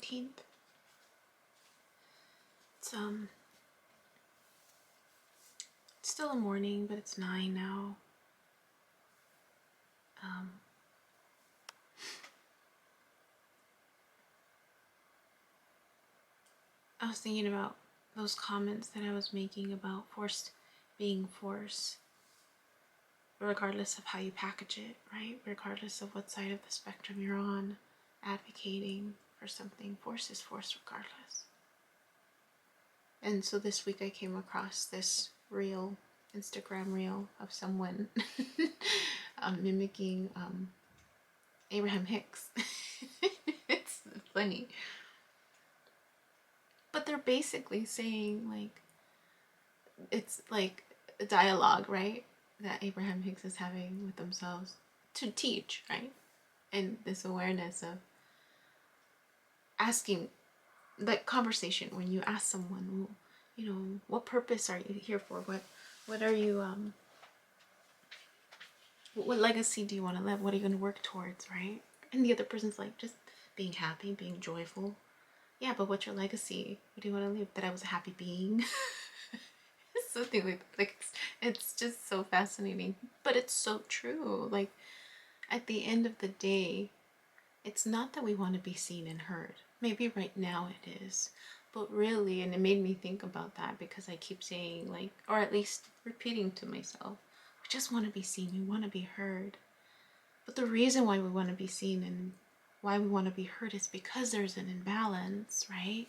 19th. It's still a morning, but it's 9 now. I was thinking about those comments that I was making about force being force, regardless of how you package it, right? Regardless of what side of the spectrum you're on, advocating for something, force is force regardless. And so this week I came across this reel, Instagram reel of someone mimicking Abraham Hicks. It's funny. But they're basically saying, like, it's like a dialogue, right? That Abraham Hicks is having with themselves to teach, right? And this awareness of asking, that conversation when you ask someone, you know, what purpose are you here for? What are you, what legacy do you want to live? What are you going to work towards, right? And the other person's like, just being happy, being joyful. Yeah, but what's your legacy? What do you want to leave? That I was a happy being. Something like it's just so fascinating, but it's so true. Like, at the end of the day, it's not that we want to be seen and heard. Maybe right now it is, but really, and it made me think about that because I keep saying, like, or at least repeating to myself, we just want to be seen, we want to be heard. But the reason why we want to be seen and why we want to be heard is because there's an imbalance, right?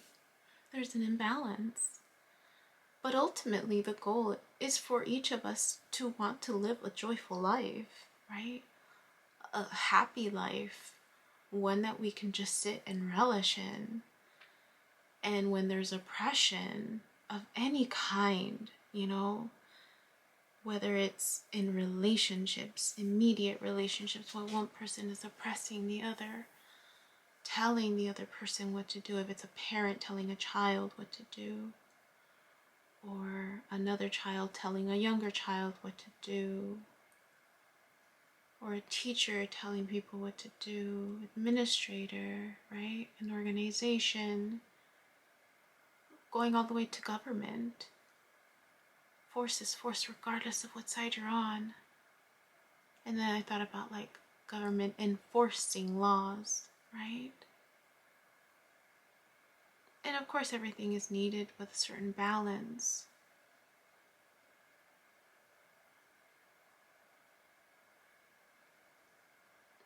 There's an imbalance. But ultimately, the goal is for each of us to want to live a joyful life, right? A happy life, one that we can just sit and relish in. And when there's oppression of any kind, you know, whether it's in relationships, immediate relationships, where one person is oppressing the other, telling the other person what to do, if it's a parent telling a child what to do, or another child telling a younger child what to do, or a teacher telling people what to do, administrator, right? An organization, going all the way to government. Force is force regardless of what side you're on. And then I thought about, like, government enforcing laws, right? And of course everything is needed with a certain balance.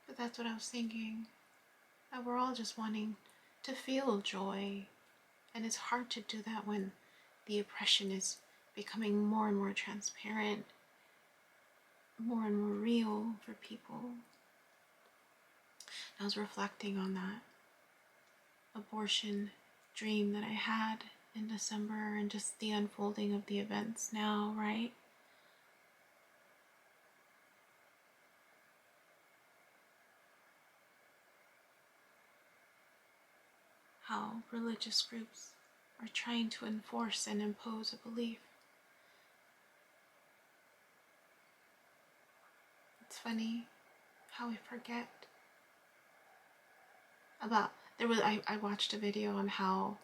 But that's what I was thinking. That we're all just wanting to feel joy. And it's hard to do that when the oppression is becoming more and more transparent, more and more real for people. I was reflecting on that abortion dream that I had in December and just the unfolding of the events now, right? How religious groups are trying to enforce and impose a belief. It's funny how we forget about, I watched a video on how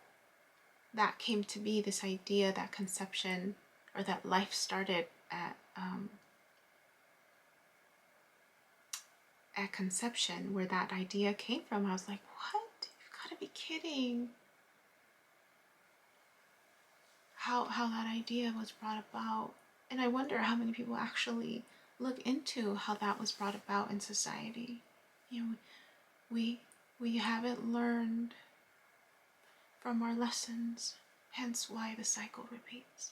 that came to be, this idea that conception, or that life started at conception, where that idea came from. I was like, what? You've got to be kidding. How that idea was brought about. And I wonder how many people actually look into how that was brought about in society. You know, we haven't learned from our lessons, hence why the cycle repeats.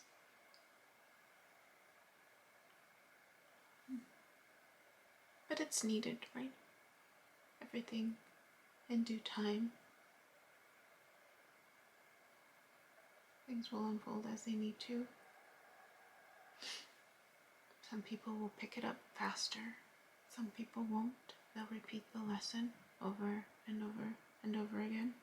But it's needed, right? Everything in due time. Things will unfold as they need to. Some people will pick it up faster. Some people won't. They'll repeat the lesson over and over and over again.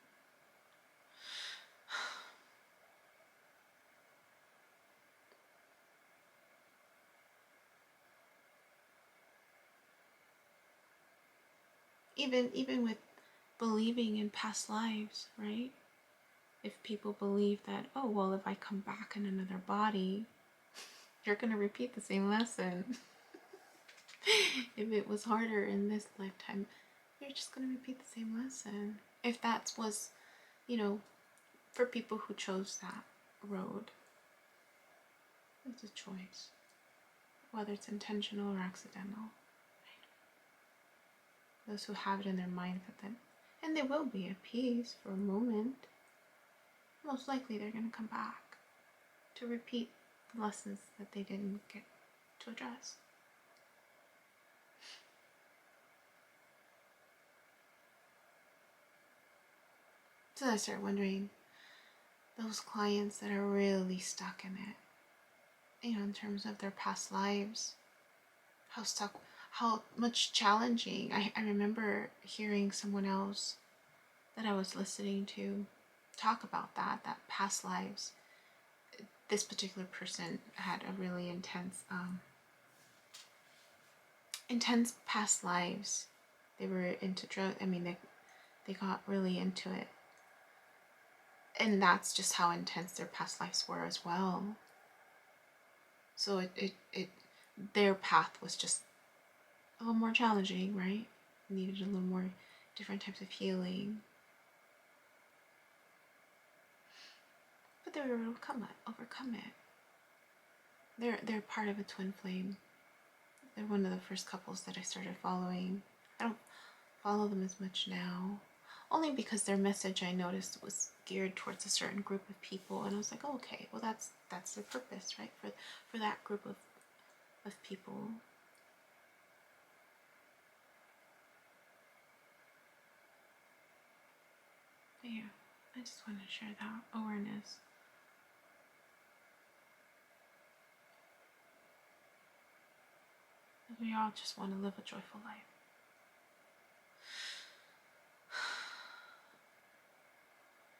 Even with believing in past lives, right? If people believe that, oh, well, if I come back in another body, you're going to repeat the same lesson. If it was harder in this lifetime, you're just going to repeat the same lesson. If that was, for people who chose that road, it's a choice, whether it's intentional or accidental. Right? Those who have it in their mind that then, and they will be at peace for a moment, most likely they're going to come back to repeat the lessons that they didn't get to address. So I start wondering, those clients that are really stuck in it, in terms of their past lives, how much challenging. I remember hearing someone else that I was listening to talk about that past lives. This particular person had a really intense past lives. They were into drugs. They got really into it. And that's just how intense their past lives were as well. So their path was just a little more challenging, right? Needed a little more different types of healing. But they were able to overcome it. They're part of a twin flame. They're one of the first couples that I started following. I don't follow them as much now, only because their message, I noticed, was geared towards a certain group of people, and I was like, oh, okay, well that's their purpose, right? For that group of people. But yeah, I just want to share that awareness. We all just want to live a joyful life.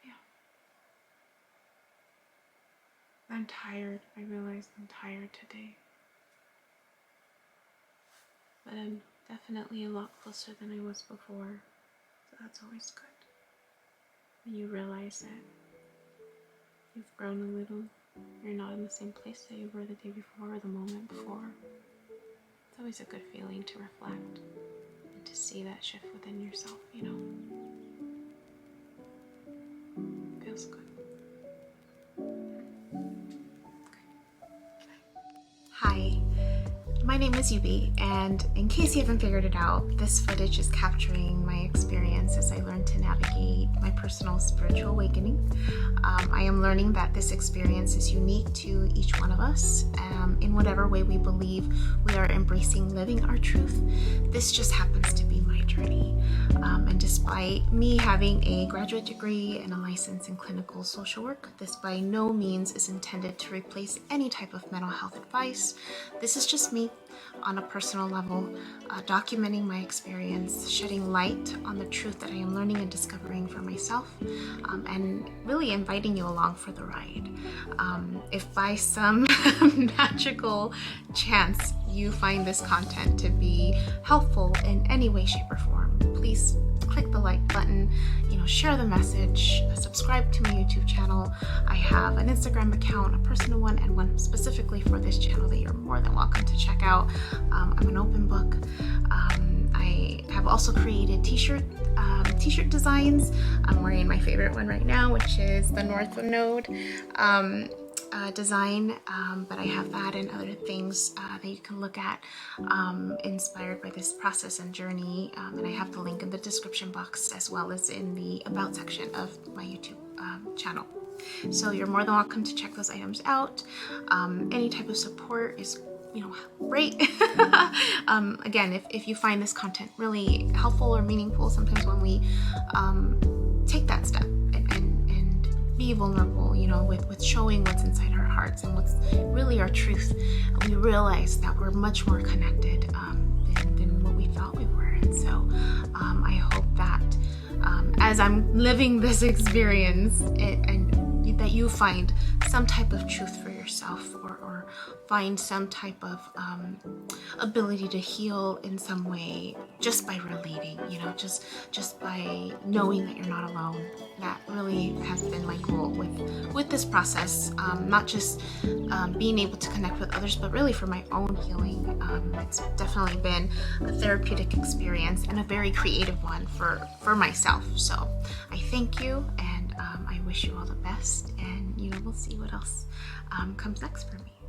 Yeah. I'm tired. I realize I'm tired today. But I'm definitely a lot closer than I was before. So that's always good. When you realize that you've grown a little, you're not in the same place that you were the day before or the moment before. It's always a good feeling to reflect and to see that shift within yourself, Feels good. Hi, my name is Yubi, and in case you haven't figured it out, this footage is capturing my experience as I learn to navigate my personal spiritual awakening. I am learning that this experience is unique to each one of us. In whatever way we believe we are embracing living our truth, this just happens to be my journey. And despite me having a graduate degree and a license in clinical social work, this by no means is intended to replace any type of mental health advice. This is just me on a personal level, documenting my experience, shedding light on the truth that I am learning and discovering for myself, and really inviting you along for the ride. If by some magical chance you find this content to be helpful in any way, shape, or form, please click the like button, share the message, subscribe to my YouTube channel. I have an Instagram account, a personal one, and one specifically for this channel that you're more than welcome to check out. I'm an open book. I have also created t-shirt designs. I'm wearing my favorite one right now, which is the North Node design, but I have that and other things that you can look at inspired by this process and journey, and I have the link in the description box as well as in the about section of my YouTube channel. So you're more than welcome to check those items out. Any type of support is great. Again, if you find this content really helpful or meaningful, sometimes when we take that step and be vulnerable, with showing what's inside our hearts and what's really our truth, we realize that we're much more connected than what we thought we were. And so I hope that as I'm living this experience and that you find some type of truth for yourself, or find some type of ability to heal in some way just by relating, you know, just by knowing that you're not alone. That really has been my goal with this process, not just being able to connect with others, but really for my own healing. It's definitely been a therapeutic experience and a very creative one for myself. So I thank you, and I wish you all the best, and you know, we'll see what else comes next for me.